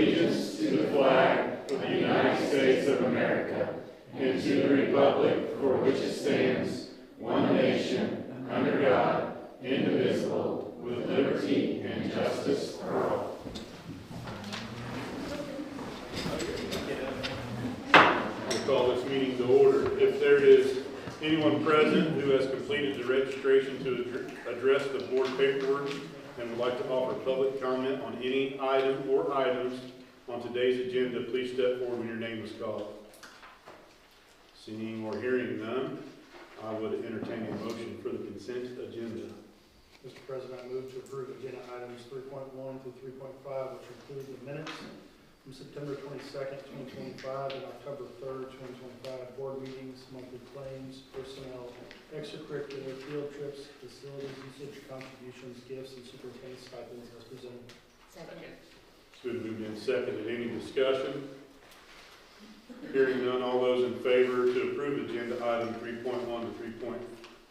Allegiance to the flag of the United States of America and to the republic for which it stands, one nation, under God, indivisible, with liberty and justice for all. We call this meeting to order. If there is anyone present who has completed the registration to address the board paperwork and would like to offer public comment on any item or items on today's agenda, please step forward when your name is called. Seeing or hearing none, I would entertain a motion for the consent agenda. Mr. President, I move to approve agenda items 3.1 through 3.5, which include the minutes from September 22nd, 2025 and October 3rd, 2025, board meetings, monthly claims, personnel, extracurricular, field trips, facilities usage, contributions, gifts, and superintendent stipends as presented. Second. It's been moved and seconded. Any discussion? Hearing none, all those in favor to approve agenda item 3.1 to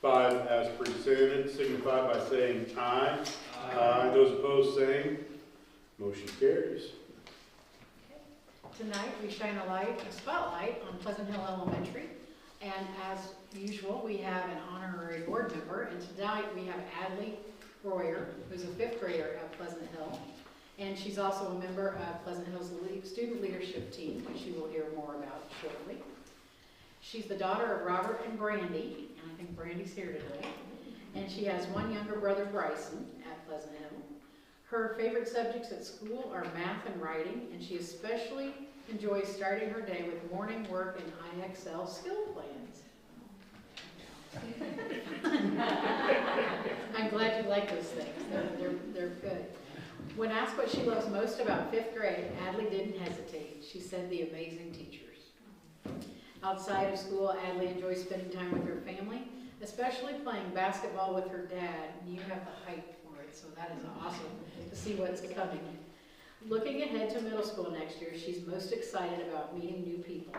3.5 as presented signify by saying aye. Aye. Those opposed, same. Motion carries. Tonight we shine a spotlight on Pleasant Hill Elementary, and as usual we have an honorary board member, and tonight we have Adley Royer, who's a 5th grader at Pleasant Hill, and she's also a member of Pleasant Hill's student leadership team, which you will hear more about shortly. She's the daughter of Robert and Brandy, and I think Brandy's here today, and she has one younger brother, Bryson, at Pleasant Hill. Her favorite subjects at school are math and writing, and she especially enjoys starting her day with morning work and IXL skill plans. I'm glad you like those things. They're good. When asked what she loves most about 5th grade, Adley didn't hesitate. She said the amazing teachers. Outside of school, Adley enjoys spending time with her family, especially playing basketball with her dad. You have the height for it, so that is awesome to see what's coming. Looking ahead to middle school next year, she's most excited about meeting new people.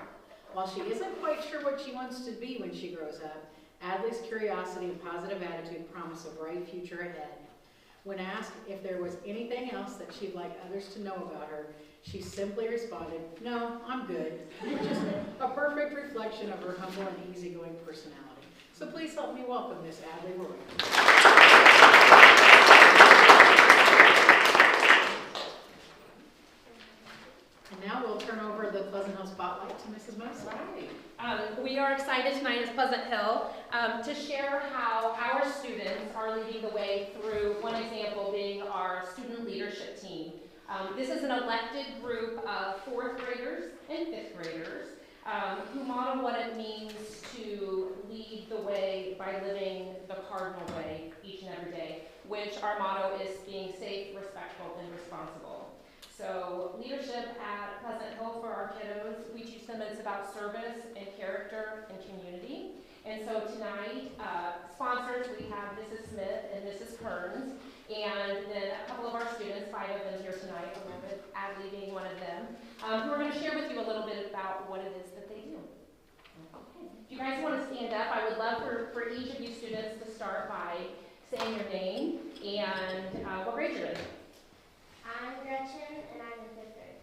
While she isn't quite sure what she wants to be when she grows up, Adley's curiosity and positive attitude promise a bright future ahead. When asked if there was anything else that she'd like others to know about her, she simply responded, "No, I'm good." Just a perfect reflection of her humble and easygoing personality. So please help me welcome Miss Adley Royer. And now we'll turn over the Pleasant Hill spotlight to Mrs. Mosley. We are excited tonight as Pleasant Hill to share how our students are leading the way through one example being our student leadership team. This is an elected group of 4th graders and 5th graders who model what it means to lead the way by living the cardinal way each and every day, which our motto is being safe, respectful, and responsible. So leadership at Pleasant Hill for our kiddos, we teach them it's about service and character and community. And so tonight, sponsors, we have Mrs. Smith and Mrs. Kearns, and then a couple of our students, 5 of them here tonight, along with Adley being one of them, who are going to share with you a little bit about what it is that they do. Okay. If you guys want to stand up, I would love for each of you students to start by saying your name and what grade you're in. I'm Gretchen, and I'm in 5th grade.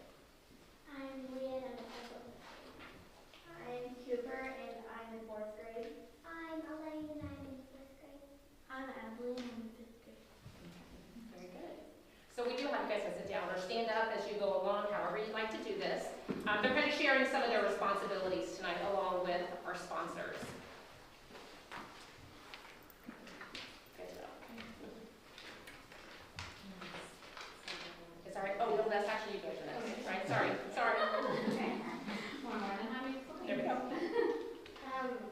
I'm Leah, and I'm in 4th grade. I'm Cooper, and I'm in 4th grade. I'm Elaine, and I'm in 5th grade. I'm Adley, and I'm in 5th grade. Very good. So we do have you guys to sit down or stand up as you go along, however you'd like to do this. They're kind of sharing some of their responsibilities tonight along with our sponsors. Sorry. Oh, no, that's actually you guys are next. Right? Sorry. There we go.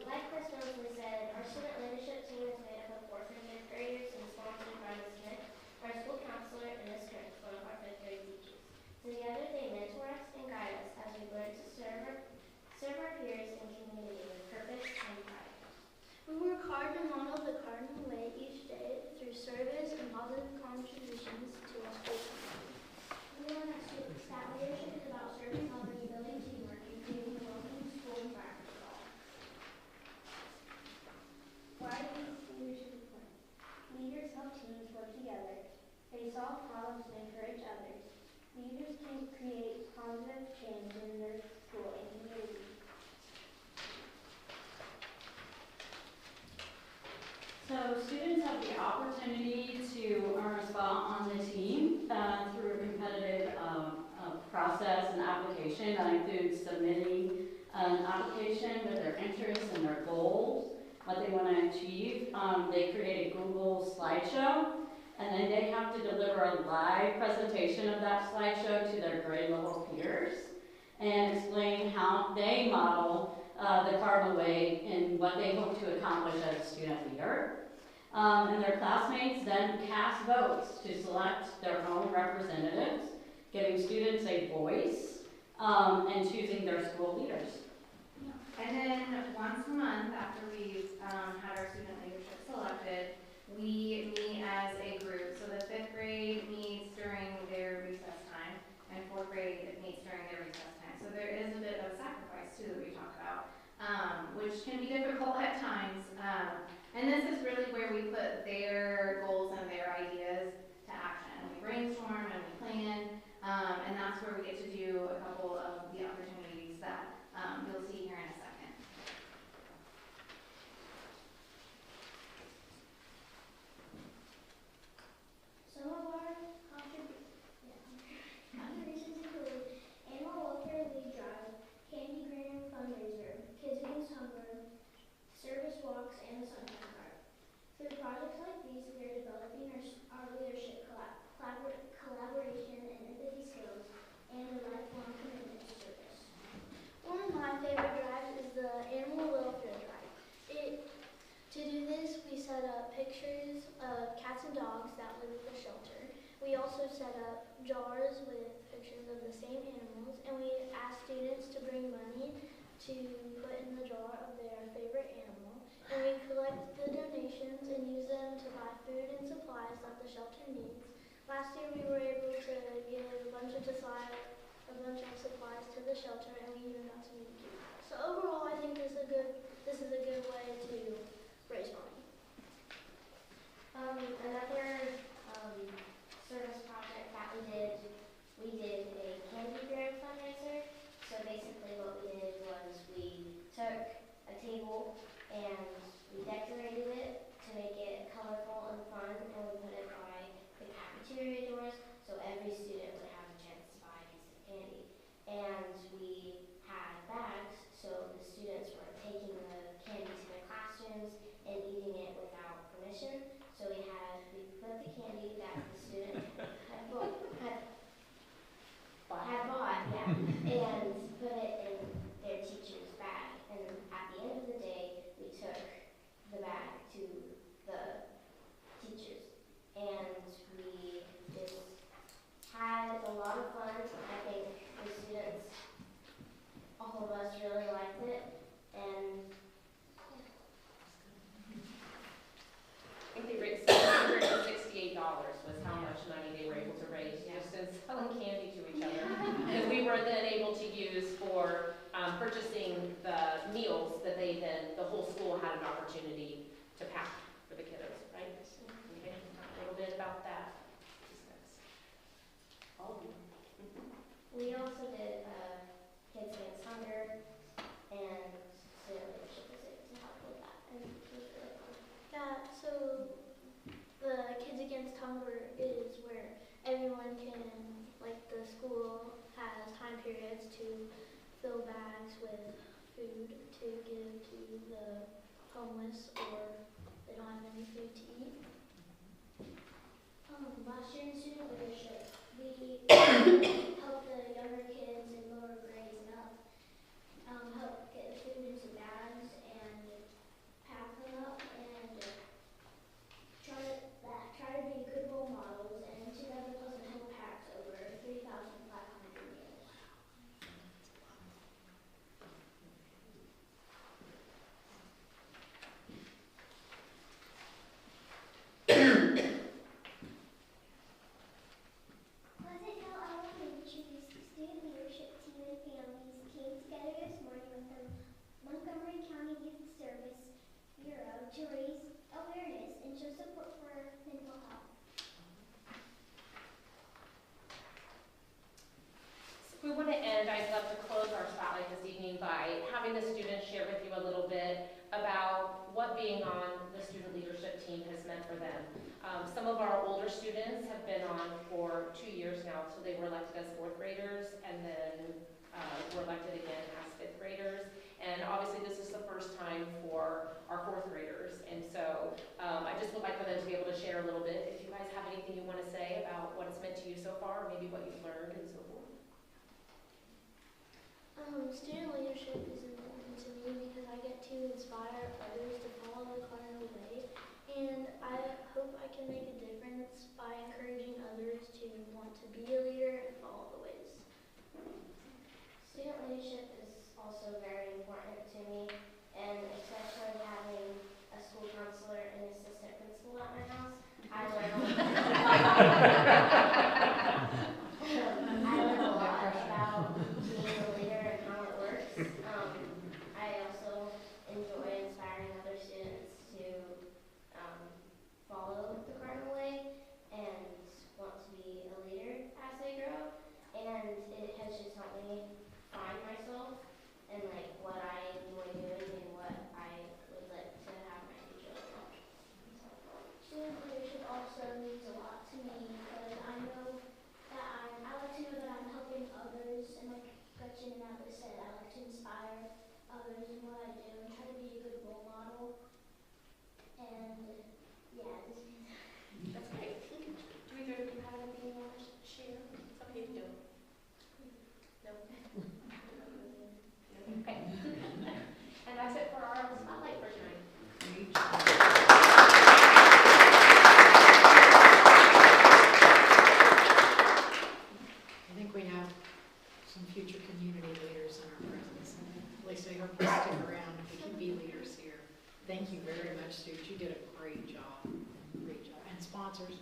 Like Chris Mosley said, our student leadership team is made up of 4th and 5th graders and sponsored by Ms. Smith, our school counselor, and Ms. Kearns, one of our 5th grade teachers. Together, they mentor us and guide us as we learn to serve our peers and community with purpose and positive change in their school and community. So students have the opportunity to earn a spot on the team through a competitive process and application that includes submitting an application with their interests and their goals, what they want to achieve. They create a Google slideshow, and then they have to deliver a live presentation of that slideshow to their grade level peers and explain how they model the cardinal way and what they hope to accomplish as a student leader. And their classmates then cast votes to select their own representatives, giving students a voice and choosing their school leaders. And then once a month, after we've had our student leadership selected, we meet as a group. So the 5th grade meets during their recess time, and 4th grade meets during their recess time. So there is a bit of sacrifice too that we talk about, which can be difficult at times. And this is really where we put their goals and their ideas to action. We brainstorm and we plan, and that's where we get to do a couple of the opportunities that you'll see here in a second. Some of our contributions include Animal Welfare League Drive, Candy Grant Fundraiser, Kids Against Hunger, Service Walks, and the Sunshine Card. Through projects like these, we are developing our leadership, collaboration, and empathy skills, and a lifelong commitment to service. One of my favorite drives is the Animal Welfare Drive. To do this, we set up pictures of cats and dogs that live at the shelter. We also set up jars with pictures of the same animals, and we asked students to bring money to put in the jar of their favorite animal. And we collect the donations and use them to buy food and supplies that the shelter needs. Last year we were able to give a bunch of supplies to the shelter, and we even got to meet people. So overall, I think this is a good way to raise money. Another service project that we did a candy grant fundraiser. So basically what we did was we took a table and we decorated it to make it colorful and fun, and we put it by the cafeteria doors so every student would have a chance to buy a piece of candy. And we had bags so the students weren't taking the candy to their classrooms and eating it without permission. So we put the candy that the student had bought, and put it in their teacher's bag. And at the end of the day, we took the bag to the teachers, and we just had a lot of fun. I think the students, all of us, really liked it, and I think they raised $768 was how much money they were able to raise just in selling candy to each other. Because we were then able to use for purchasing the meals that the whole school had an opportunity to pack for the kiddos, right? Okay, a little bit about that. we also did Kids Against Hunger, and student leadership was able to help with that, and it was really fun. Yeah, so the Kids Against Hunger is where everyone can, like the school has time periods to fill bags with food to give to the homeless or they don't have any food to eat. Last year in student leadership, we helped the younger kids in lower grades and up, help get the food into bags and pack them up, and try to be good role models, and together Pleasant Hill packs over 3,500 meals. Pleasant Hill Elementary's student leadership team and families came together this morning with the Montgomery County Youth Service Bureau to raise awareness and show support for mental health. We want to end, I having the students share with you a little bit about what being on the student leadership team has meant for them. Some of our older students have been on for 2 years now, so they were elected as 4th graders and then were elected again as 5th graders. And obviously this is the first time for our 4th graders. And so I just would like for them to be able to share a little bit. If you guys have anything you want to say about what it's meant to you so far, maybe what you've learned and so forth. Student leadership is important to me because I get to inspire others to follow the cardinal way, and I hope I can make a difference by encouraging others to want to be a leader and follow the ways. Student leadership is also very important to me, and especially having a school counselor and assistant principal at my house, I learn a lot. I learn a lot about being a leader and how it works. I also enjoy inspiring other students to follow the cardinal way and want to be a leader as they grow. And it has just helped me find myself and like what I enjoy doing and what I would like to have my future look like. Student leadership also means a lot to me because I know that I like to know that I'm helping others, and like Gretchen and Alex said, I like to inspire others in what I do and try to be a good role model. And yeah, this means That's great. Do either of you have anything you want to share? Something you do? No? Okay. And that's it for our spotlight for tonight. I think we have some future community leaders in our presence. At least I hope you stick around if we can be leaders here. Thank you very much, students. You did a great job. Great job. And sponsors,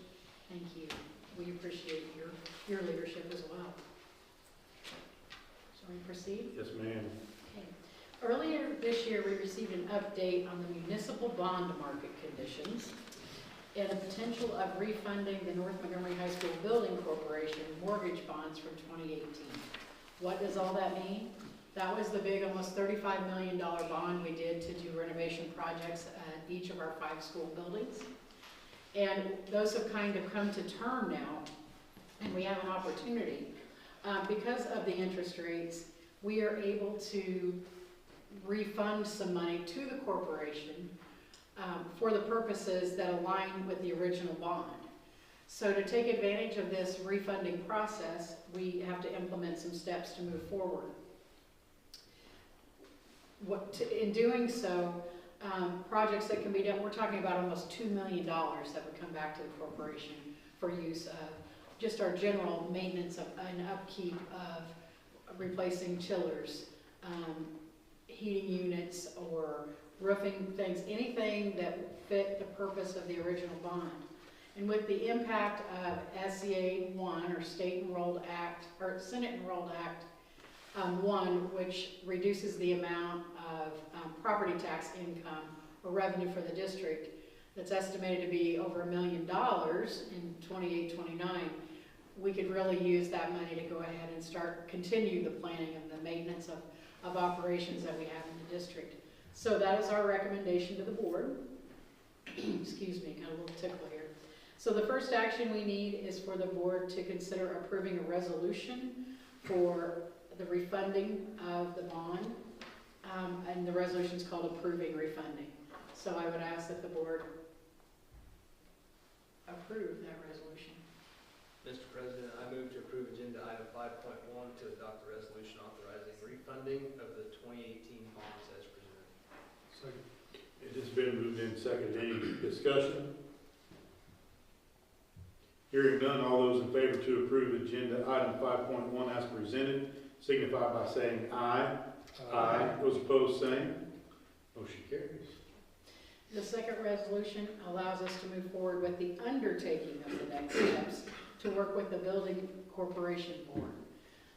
thank you. We appreciate your leadership as well. Shall we proceed? Yes, ma'am. Okay. Earlier this year, we received an update on the municipal bond market conditions and the potential of refunding the North Montgomery High School Building Corporation mortgage bonds from 2018. What does all that mean? That was the big, almost $35 million bond we did to do renovation projects at each of our 5 school buildings. And those have kind of come to term now, and we have an opportunity. Because of the interest rates, we are able to refund some money to the corporation for the purposes that align with the original bond. So to take advantage of this refunding process, we have to implement some steps to move forward. In doing so, projects that can be done, we're talking about almost $2 million that would come back to the corporation for use of just our general maintenance of and upkeep of replacing chillers, heating units, or roofing things, anything that fit the purpose of the original bond. And with the impact of SCA 1, or State Enrolled Act, or Senate Enrolled Act 1, which reduces the amount of property tax income or revenue for the district, that's estimated to be over $1 million in 28-29, we could really use that money to go ahead and continue the planning and the maintenance of operations that we have in the district. So that is our recommendation to the board. Excuse me, got a little tickle here. So the first action we need is for the board to consider approving a resolution for the refunding of the bond, and the resolution is called approving refunding. So I would ask that the board approve that resolution. Mr. President, I move to approve agenda item 5.1 to adopt the resolution authorizing refunding of the 2018 bonds as presented. Second. It has been moved in second. Any discussion? Hearing none, all those in favor to approve agenda item 5.1 as presented, signify by saying aye. Aye. Those opposed, same. Motion carries. The second resolution allows us to move forward with the undertaking of the next steps to work with the Building Corporation Board.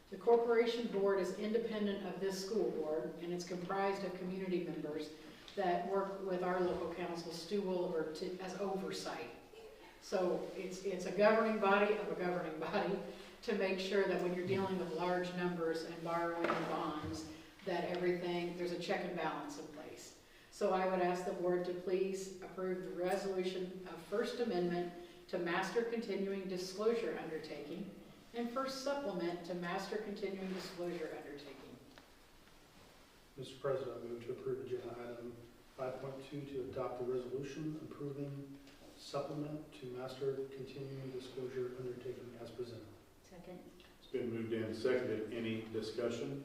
The Corporation Board is independent of this school board, and it's comprised of community members that work with our local council, Stu Williver, as oversight. So it's a governing body of a governing body to make sure that when you're dealing with large numbers and borrowing bonds, that there's a check and balance in place. So I would ask the board to please approve the resolution of First Amendment to Master Continuing Disclosure Undertaking and First Supplement to Master Continuing Disclosure Undertaking. Mr. President, I move to approve agenda item 5.2 to adopt the resolution approving supplement to Master Continuing Disclosure Undertaking as presented. Second. It's been moved and seconded. Any discussion?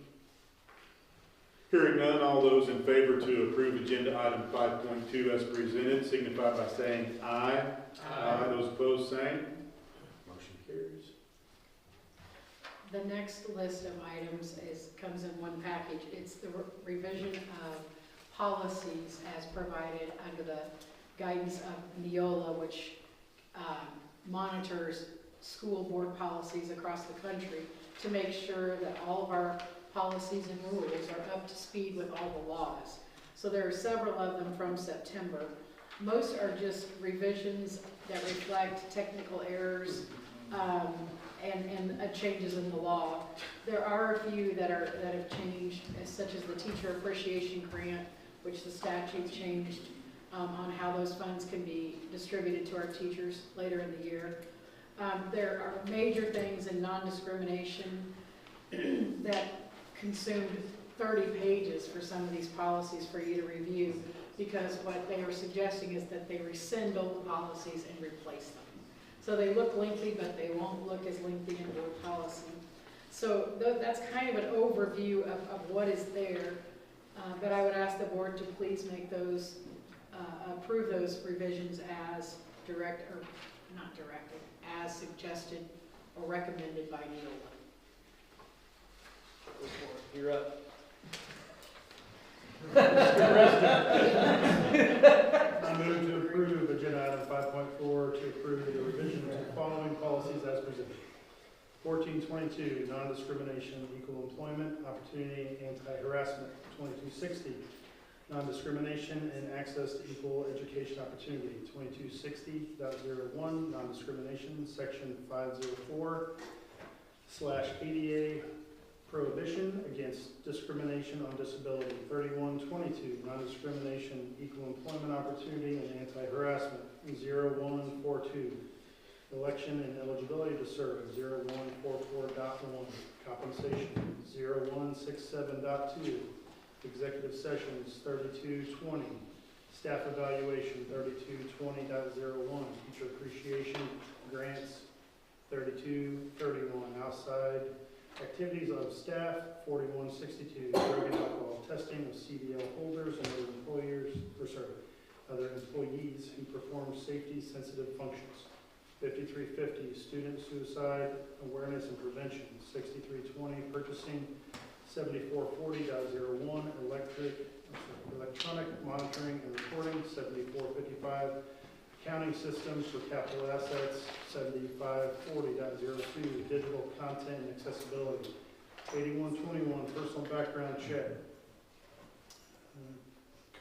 Hearing none, all those in favor to approve agenda item 5.2 as presented signify by saying aye. Aye. Those opposed, same. Motion carries. The next list of items comes in one package. It's the revision of policies as provided under the guidance of Neola, which monitors school board policies across the country to make sure that all of our policies and rules are up to speed with all the laws. So there are several of them from September. Most are just revisions that reflect technical errors and changes in the law. There are a few that have changed, such as the teacher appreciation grant, which the statute changed on how those funds can be distributed to our teachers later in the year. There are major things in non-discrimination that consumed 30 pages for some of these policies for you to review, because what they are suggesting is that they rescind old policies and replace them. So they look lengthy, but they won't look as lengthy in board policy. So that's kind of an overview of what is there, but I would ask the board to please make those, approve those revisions as as suggested or recommended by Neola. You're up. I move to approve agenda item 5.4 to approve the revision to the following policies as presented. 1422, non-discrimination, equal employment, opportunity, anti-harassment. 2260, non-discrimination and access to equal education opportunity. 2260.01, non-discrimination, section 504/ADA, prohibition against discrimination on disability. 3122, non-discrimination, equal employment opportunity, and anti-harassment. 0142, election and eligibility to serve. 0144.1, compensation. 0167.2, executive sessions. 3220, staff evaluation. 3220.01, teacher appreciation grants. 3231, outside activities of staff. 4162, drug and alcohol testing of CDL holders and other employees who perform safety sensitive functions. 5350, student suicide awareness and prevention. 6320, purchasing. 7440.01, electronic monitoring and recording. 7455, accounting systems for capital assets. 7540.02, digital content and accessibility. 8121, personal background check.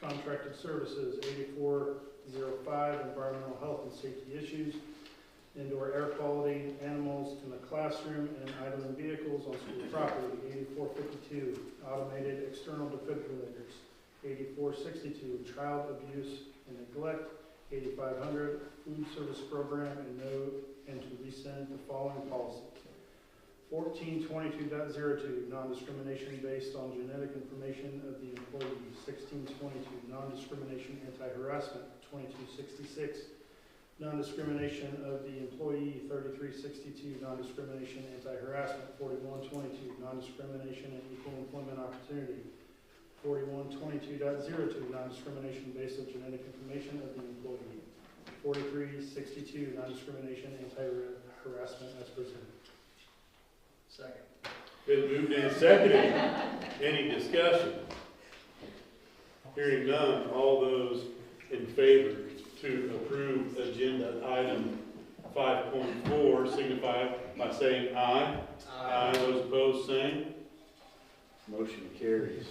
Contracted services. 8405, environmental health and safety issues. Indoor air quality, animals in the classroom, and idling vehicles on school property. 8452, automated external defibrillators. 8462, child abuse and neglect. 8500, food service program, and to rescind the following policies. 1422.02, non-discrimination based on genetic information of the employee. 1622, non-discrimination anti-harassment. 2266, non-discrimination of the employee. 3362, non-discrimination anti-harassment. 4122, non-discrimination and equal employment opportunity. 4122.02, non-discrimination based on genetic information of the employee. 4362, non-discrimination anti-harassment as presented. Second. Been moved and seconded. Any discussion? Hearing none, all those in favor to approve agenda item 5.4 signify by saying aye. Aye. Those opposed, same. Motion carries.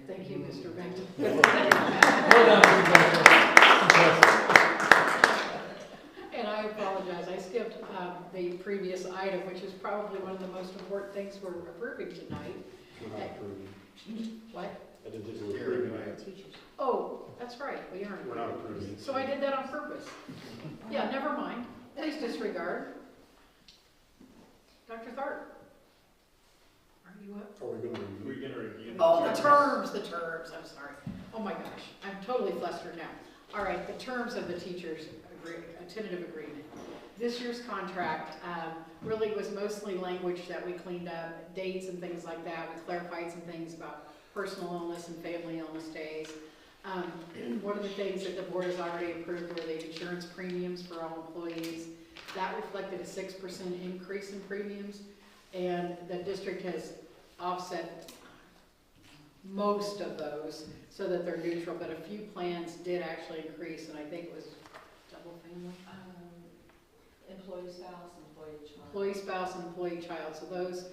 Thank you, Mr. Benton. And I apologize, I skipped the previous item, which is probably one of the most important things we're approving tonight. We're not approving. What? I didn't think we were approving that. Oh, that's right, we aren't. We're not approving. So I did that on purpose. Yeah, never mind. Please disregard. Dr. Tharp? Are you up? Are we gonna review? We're gonna review. Oh, the terms, I'm sorry. Oh my gosh, I'm totally flustered now. All right, the terms of the teachers' tentative agreement. This year's contract really was mostly language that we cleaned up, dates and things like that. We clarified some things about personal illness and family illness days. One of the things that the board has already approved were the insurance premiums for all employees. That reflected a 6% increase in premiums, and the district has offset most of those so that they're neutral, but a few plans did actually increase, and I think it was double family. Employee spouse, employee child. Employee spouse and employee child, so those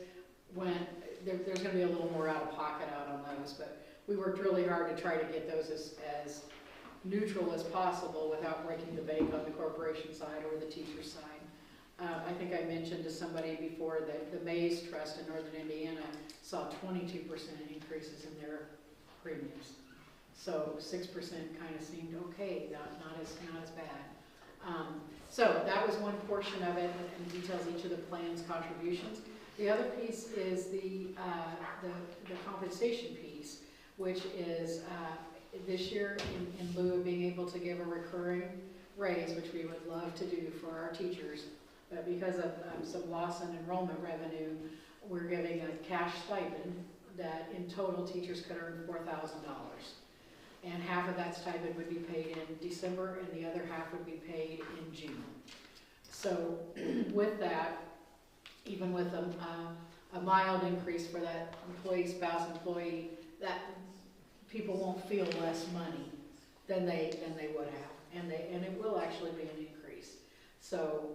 went, there's gonna be a little more out of pocket out on those, but we worked really hard to try to get those as neutral as possible without breaking the bank on the corporation side or the teacher side. I think I mentioned to somebody before that the Mays Trust in Northern Indiana saw 22% increases in their premiums. So 6% kind of seemed okay, not as bad. So that was one portion of it, and details each of the plan's contributions. The other piece is the compensation piece, which is this year, in lieu of being able to give a recurring raise, which we would love to do for our teachers, but because of some loss in enrollment revenue, we're giving a cash stipend that in total teachers could earn $4,000. And half of that stipend would be paid in December, and the other half would be paid in June. So with that, even with a mild increase for that employee, spouse, employee, that people won't feel less money than they would have, and it will actually be an increase. So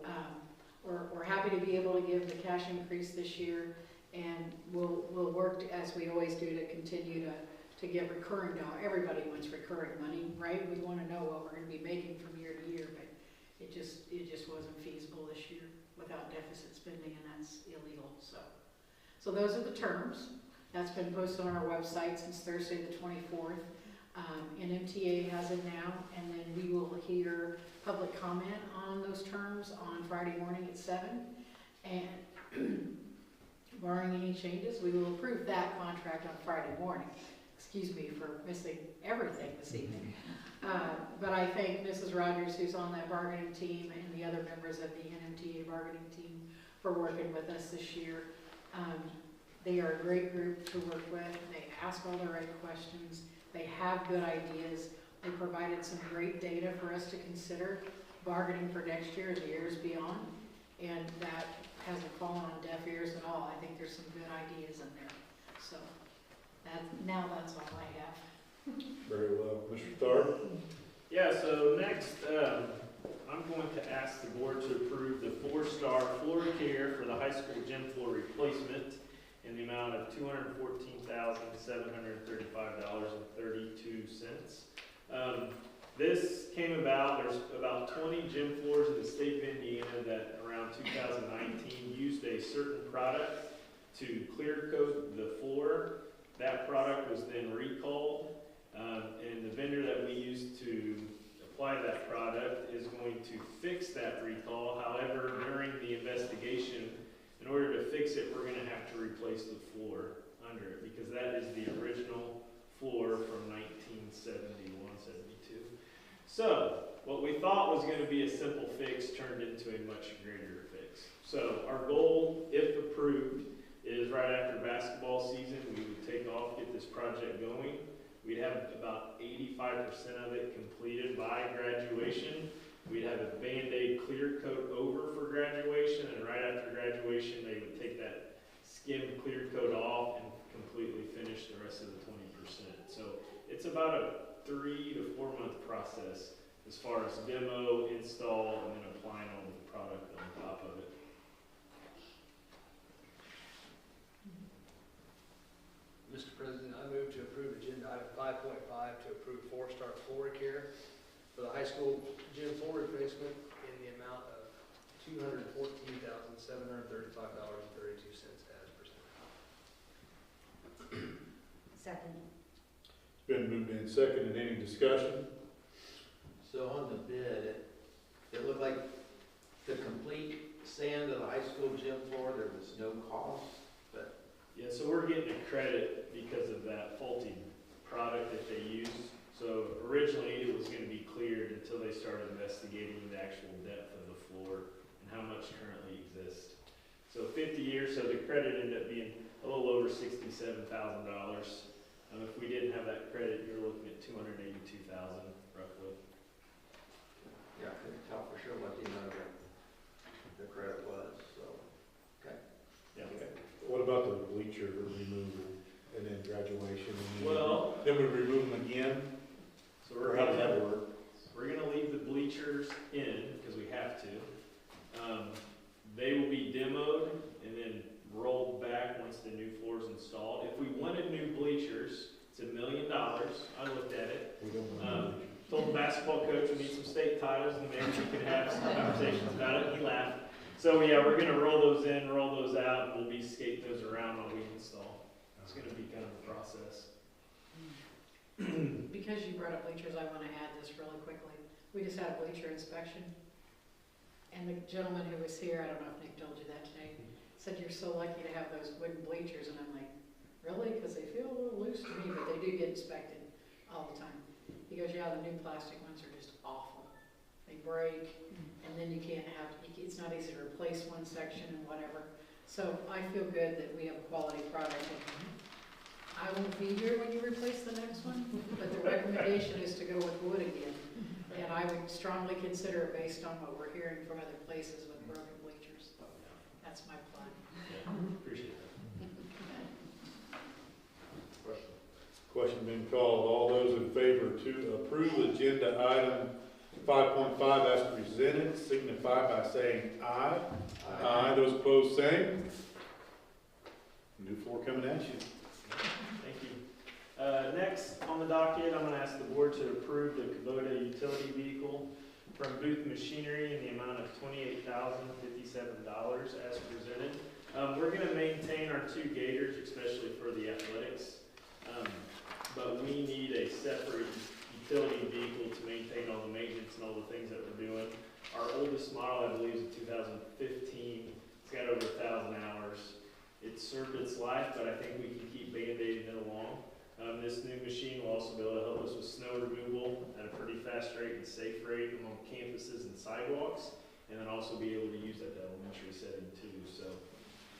we're happy to be able to give the cash increase this year, and we'll work as we always do to continue to get recurring dollars. Everybody wants recurring money, right? We want to know what we're going to be making from year to year, but it just wasn't feasible this year without deficit spending, and that's illegal. So those are the terms. That's been posted on our website since Thursday the 24th. NMTA has it now, and then we will hear public comment on those terms on Friday morning at 7. And barring any changes, we will approve that contract on Friday morning. Excuse me for missing everything this evening. But I thank Mrs. Rogers, who's on that bargaining team, and the other members of the NMTA bargaining team for working with us this year. They are a great group to work with. They ask all the right questions. They have good ideas. They provided some great data for us to consider bargaining for next year and the years beyond. And that hasn't fallen on deaf ears at all. I think there's some good ideas in there. So that's all I have. Very well. Mr. Tharp? Yeah, so next, I'm going to ask the board to approve the 4-star floor care for the high school gym floor replacement in the amount of $214,735.32. This came about, there's about 20 gym floors in the state of Indiana that around 2019 used a certain product to clear coat the floor. That product was then recalled, and the vendor that we used to apply that product is going to fix that recall. However, during the investigation, in order to fix it, we're going to have to replace the floor under it, because that is the original floor from 1971, 72. So, what we thought was going to be a simple fix turned into a much greater fix. So, our goal, if approved, is right after basketball season, we would take off, get this project going. We'd have about 85% of it completed by graduation. We'd have a Band-Aid clear coat over for graduation, and right after graduation, they would take that skim clear coat off and completely finish the rest of the 20%. So it's about a 3 to 4 month process as far as demo, install, and then applying all the product on top of it. Mr. President, I move to approve agenda item 5.5 to approve 4-star floor care for the high school gym floor replacement in the amount of $214,735.32 as presented. Second. It's been moved in second. Any discussion? So on the bid, it looked like the complete sand of the high school gym floor, there was no cost, but Yeah, so we're getting a credit because of that faulty product that they used. So originally it was gonna be cleared until they started investigating the actual depth of the floor and how much currently exists. So 50 years, so the credit ended up being a little over $67,000. If we didn't have that credit, you're looking at $282,000 roughly. yeah, I couldn't tell for sure what the amount of the credit was, so, okay. Yeah. What about the bleacher removal and then graduation? And Well, then we remove them again? so Or how does that work? we're gonna leave the bleachers in because we have to. They will be demoed and then rolled back once the new floor is installed. If we wanted new bleachers, it's $1 million. I looked at it. We don't want bleachers. Told the basketball coach we need some state titles and maybe we could have some conversations about it. He laughed. So yeah, we're gonna roll those in, roll those out, and we'll be skating those around while we install. It's gonna be kind of a process. Because you brought up bleachers, I want to add this really quickly. We just had a bleacher inspection, and the gentleman who was here, I don't know if Nick told you that today, said, "You're so lucky to have those wooden bleachers," and I'm like, "Really?" Because they feel a little loose to me, but they do get inspected all the time. He goes, "Yeah, the new plastic ones are just awful. They break, and then you can't have, it's not easy to replace one section and whatever." So I feel good that we have a quality product. I won't be here when you replace the next one, but the recommendation is to go with wood again. And I would strongly consider it based on what we're hearing from other places with broken bleachers. That's my plan. Yeah, appreciate that. Question been called. All those in favor to approve agenda item 5.5 as presented, signify by saying aye. Aye. Those opposed, same. New floor coming at you. Thank you. Next on the docket, I'm going to ask the board to approve the Kubota utility vehicle from Booth Machinery in the amount of $28,057 as presented. We're going to maintain our 2 gators, especially for the athletics, but we need a separate utility vehicle to maintain all the maintenance and all the things that we're doing. Our oldest model, I believe, is a 2015. It's got over 1,000 hours. It's served its life, but I think we can keep band-aiding it along. This new machine will also be able to help us with snow removal at a pretty fast rate and safe rate among campuses and sidewalks, and then also be able to use that elementary setting too. So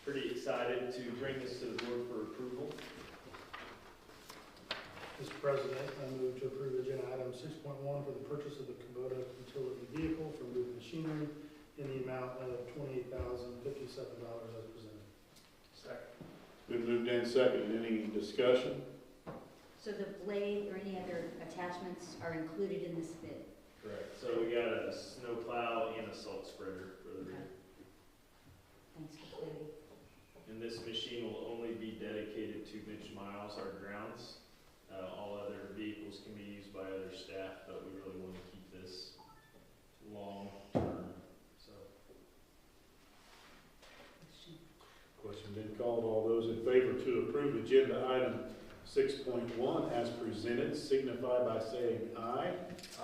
pretty excited to bring this to the board for approval. Mr. President, I move to approve agenda item 6.1 for the purchase of the Kubota utility vehicle from Booth Machinery in the amount of $28,057 as presented. Second. Been moved and seconded. Any discussion? So the blade or any other attachments are included in this bid? Correct. So we got a snow plow and a salt spreader for the rear. Thanks for clarity. And this machine will only be dedicated to Mitch Miles, our grounds. All other vehicles can be used by other staff, but we really want to keep this long term. So. Question been called. All those in favor to approve agenda item 6.1 as presented, signify by saying aye.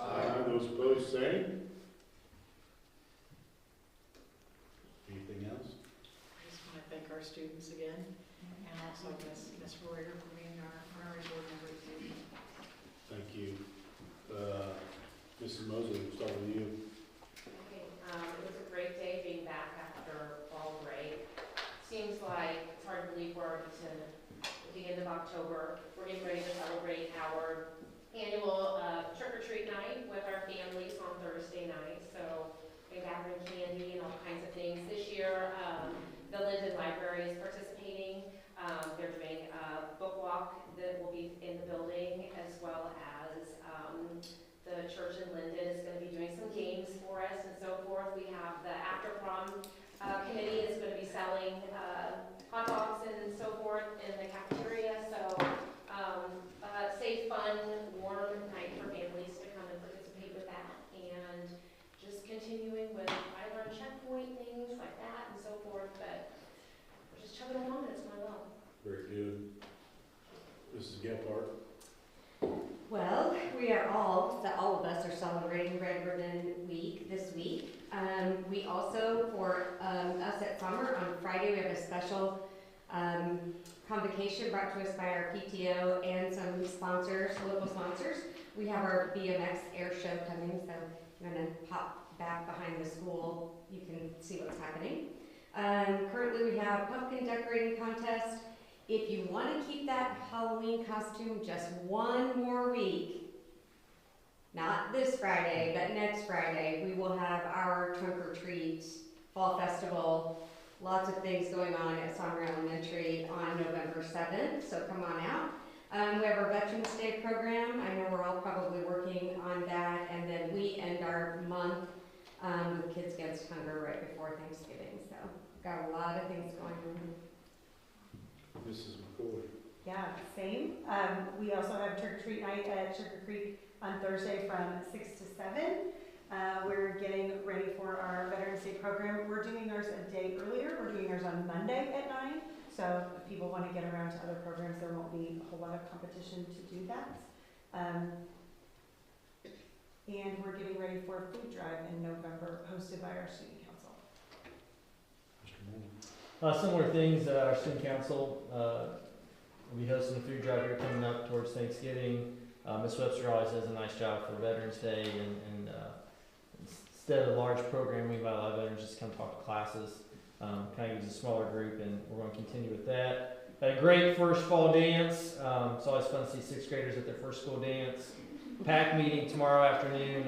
Aye. Those opposed, same. Anything else? I just want to thank our students again, and also Ms. Royer for being our honorary board member too. Thank you. Mrs. Mosley, we'll start with you. Okay, it was a great day being back after fall break. Seems like it's hard to believe we're at the end of October. We're getting ready to celebrate our annual trick-or-treat night with our families on Thursday night. So we're gathering candy and all kinds of things. This year, the Linden Library is participating. They're doing a book walk that will be in the building, as well as the church in Linden is going to be doing some games for us and so forth. We have the after prom committee is going to be selling hot dogs and so forth in the cafeteria. So safe, fun, warm night for families to come and participate with that, and just continuing with either checkpoint things like that and so forth. But we're just chugging Mrs. Gephardt. Well, all of us are celebrating Red Ribbon Week this week. We also, for us at Summer, on Friday, we have a special convocation brought to us by our PTO and some sponsors, local sponsors. We have our BMX air show coming, so I'm gonna pop back behind the school. You can see what's happening. Currently, we have pumpkin decorating contest. If you want to keep that Halloween costume just one more week, not this Friday, but next Friday, we will have our trunk or treat fall festival. Lots of things going on at Summer Elementary on November 7th, so come on out. We have our Veterans Day program. I know we're all probably working on that, and then we end our month with Kids Against Hunger right before Thanksgiving. So got a lot of things going on. Mrs. McCoy. Yeah, same. We also have trick or treat night at Sugar Creek on Thursday from 6 to 7. We're getting ready for our Veterans Day program. We're doing ours a day earlier. We're doing ours on Monday at 9. So if people want to get around to other programs, there won't be a whole lot of competition to do that. And we're getting ready for a food drive in November hosted by our student council. Mr. Moore. Similar things, our student council will be hosting a food drive here coming up towards Thanksgiving. Ms. Webster always does a nice job for Veterans Day, and instead of large program, we invite a lot of veterans just come talk to classes. Kind of gives a smaller group, and we're going to continue with that. Had a great first fall dance. It's always fun to see sixth graders at their first school dance. PAC meeting tomorrow afternoon.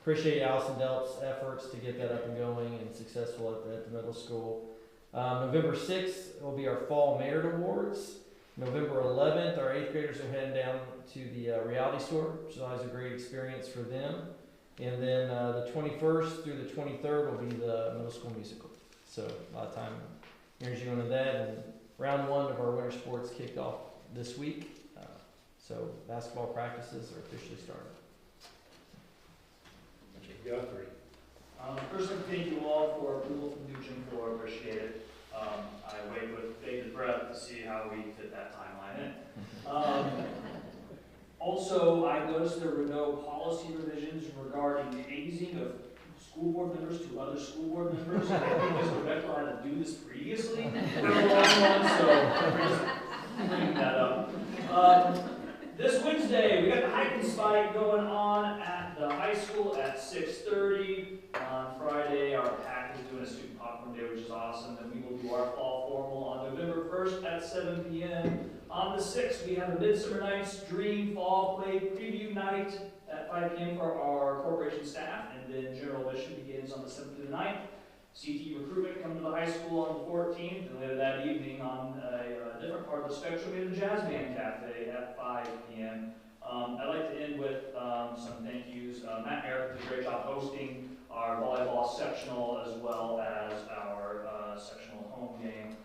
Appreciate Allison Delp's efforts to get that up and going and successful at the middle school. November 6th will be our Fall Merit Awards. November 11th, our 8th graders are heading down to the reality store, which is always a great experience for them. And then the 21st through the 23rd will be the middle school musical. So a lot of time energy going into that. And round 1 of our winter sports kicked off this week. So basketball practices are officially started. Mr. Guthrie. First, I'd like to thank you all for approval for the new gym floor. Appreciate it. I wait with bated breath to see how we fit that timeline in. Also, I noticed there were no policy revisions regarding hazing of school board members to other school board members. I think Mr. Beckler had to do this previously for a long one, so I'm just bringing that up. This Wednesday, we got the hike and spike going on at the high school at 6:30. On Friday, our PAC is doing a student popcorn day, which is awesome. Then we will do our fall formal on November 1st at 7 p.m. On the 6th, we have a Midsummer Night's Dream Fall Play Preview Night at 5 p.m. for our corporation staff. And then general admission begins on the 7th through the 9th. CT recruitment come to the high school on the 14th, and later that evening on a different part of the spectrum, we have the Jazz Band Cafe at 5 p.m. I'd like to end with some thank yous. Matt Merrick did a great job hosting our volleyball sectional as well as our sectional home game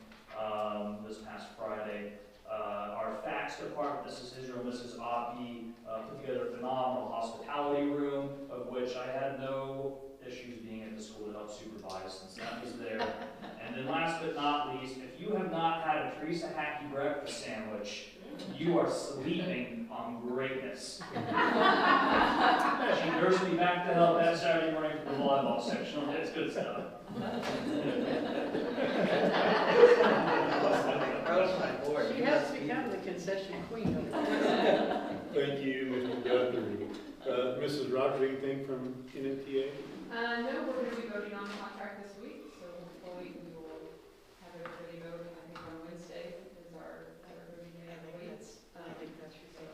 this past Friday. Our facts department, this is Israel, Mrs. Oppie, put together a phenomenal hospitality room, of which I had no issues being at the school to help supervise since that was there. And then last but not least, if you have not had a Teresa Hackey breakfast sandwich, you are sleeping on greatness. She nursed me back to health that Saturday morning for the volleyball sectional. It's good stuff. She has become the concession queen. Thank you, Mr. Guthrie. Mrs. Rogers, anything from NMTA? No, we're going to be voting on the contract this week, so hopefully we will have everybody voting. I think on Wednesday is our voting day on the weights. I think that's your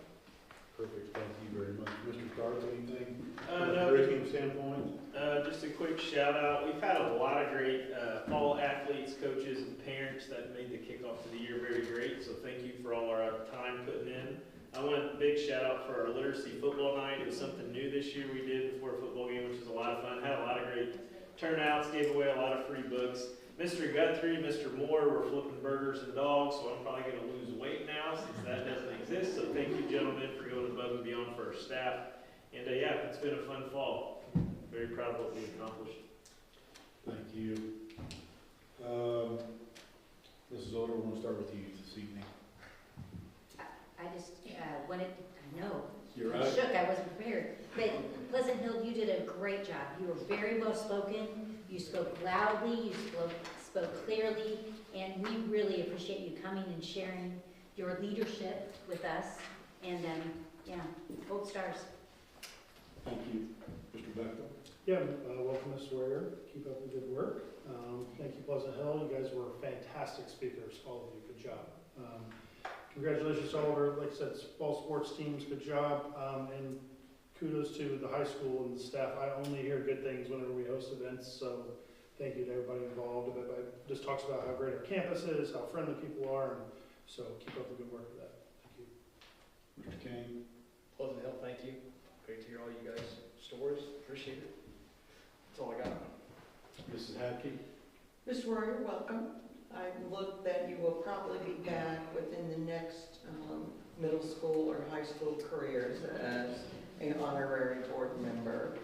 Perfect, thank you very much. Mr. Carter, anything from a No, curriculum standpoint? just a quick shout out. We've had a lot of great fall athletes, coaches, and parents that made the kickoff to the year very great. So thank you for all our time putting in. I want a big shout out for our literacy football night. It was something new this year we did before a football game, which was a lot of fun. Had a lot of great turnouts, gave away a lot of free books. Mr. Guthrie, Mr. Moore were flipping burgers and dogs, so I'm probably going to lose weight now since that doesn't exist. So thank you, gentlemen, for going above and beyond for our staff. And yeah, it's been a fun fall. Very proud of what we accomplished. Thank you. Mrs. Oder, we're going to start with you this evening. great job. You were very well spoken, you spoke loudly, you spoke clearly, and we really appreciate you coming and sharing your leadership with us. And yeah, gold stars. Thank you. Mr. Bechtel? Yeah, welcome, Ms. Sawyer. Keep up the good work. Thank you, Pleasant Hill. You guys were fantastic speakers, all of you. Good job. Congratulations to all of our, like I said, fall sports teams. Good job. And kudos to the high school and the staff. I only hear good things whenever we host events, so thank you to everybody involved. It just talks about how great our campus is, how friendly people are, and so keep up the good work with that. Thank you. Mr. King? Pleasant Hill, thank you. Great to hear all you guys' stories. Appreciate it. That's all I got. Mrs. Hadkey? Ms. Royer, welcome. I look that you will probably be back within the next middle school or high school careers as an honorary board member.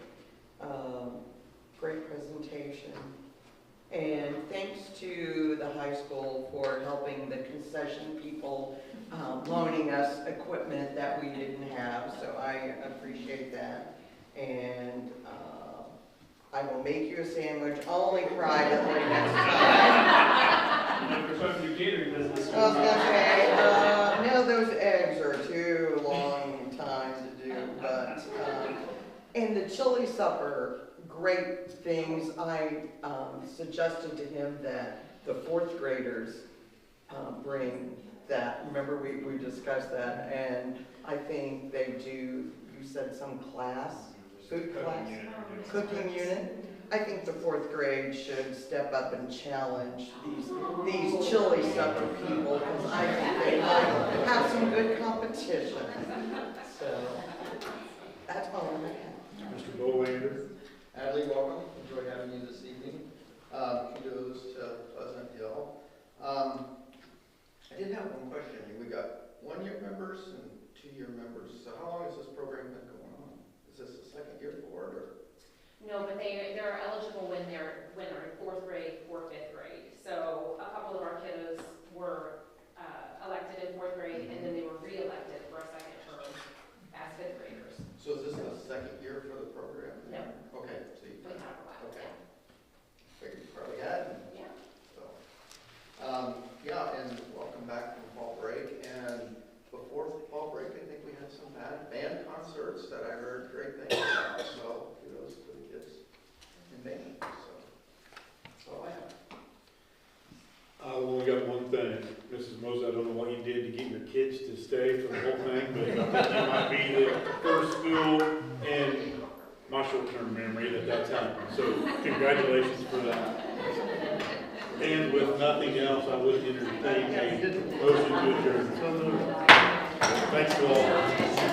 Great presentation. And thanks to the high school for helping the concession people loaning us equipment that we didn't have, so I appreciate that. And I will make you a sandwich only privately next time. For some of your catering business. I was gonna say, no, those eggs are too long time to do, but, and the chili supper, great things. I suggested to him that the fourth graders bring that. Remember, we discussed that, and I think they do, you said some class, food class, cooking unit. I think the fourth grade should step up and challenge these chili supper people, because I think they might have some good competition. So, that's all I have. Mr. Bolander? Adley, welcome. Enjoyed having you this evening. Kudos to Pleasant Hill. I did have one question. We got 1-year members and 2-year members. So how long has this program been going on? Is this the second year for it, or? No, but they're eligible when they're in fourth grade or fifth grade. So a couple of our kiddos were elected in fourth grade, and then they were re-elected for a second term as fifth graders. So is this the second year for the program? No. Okay, so you We have a while. okay. Figured you probably had. Yeah. So, yeah, and welcome back from fall break. And before fall break, I think we had some band concerts that I heard great things about. So kudos to the kids in Maine. So that's all I have. I've only got one thing. Mrs. Moses, I don't know what you did to get your kids to stay for the whole thing, but I think you might be the first school in my short-term memory that's happened. So congratulations for that. And with nothing else, I would entertain a motion to adjourn. Thanks to all.